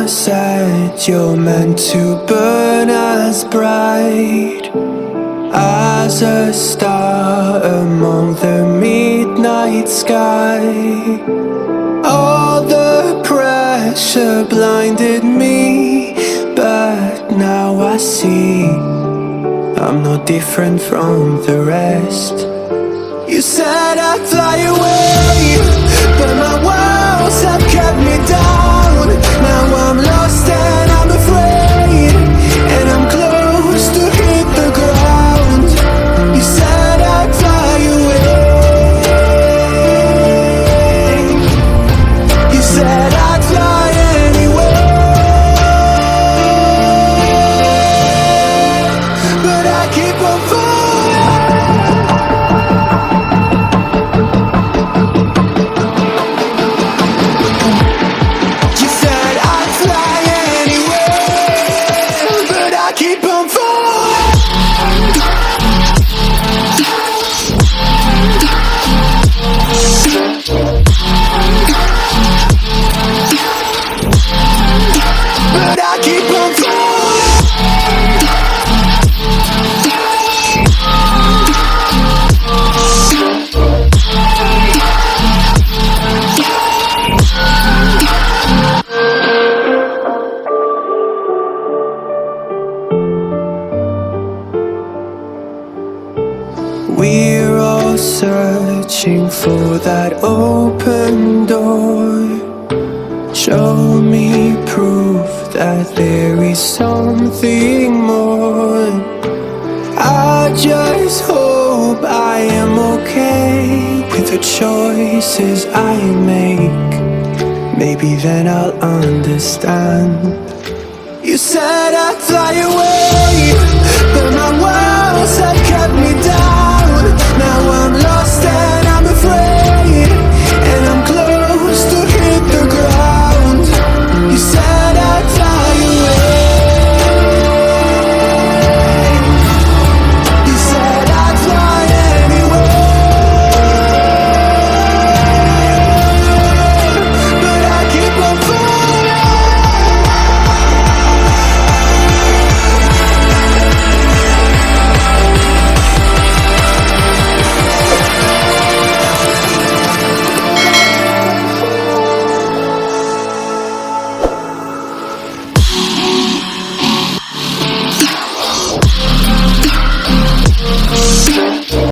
Mama said you're meant to burn as bright as a star among the midnight sky. All the pressure blinded me, but now I see I'm no different from the rest. You said I'd fly away, but my walls have kept me down. Now I'm lost and I'm afraid, and I'm close to hit the ground. You said I'd fly away. You said I'd fly anyway, but I keep on falling. You said I'd fly anyway, but I keep on falling. But I keep on falling. We're all searching for that open door. Show me proof that there is something more. I just hope I am okay with the choices I make. Maybe then I'll understand. You said I'd fly away,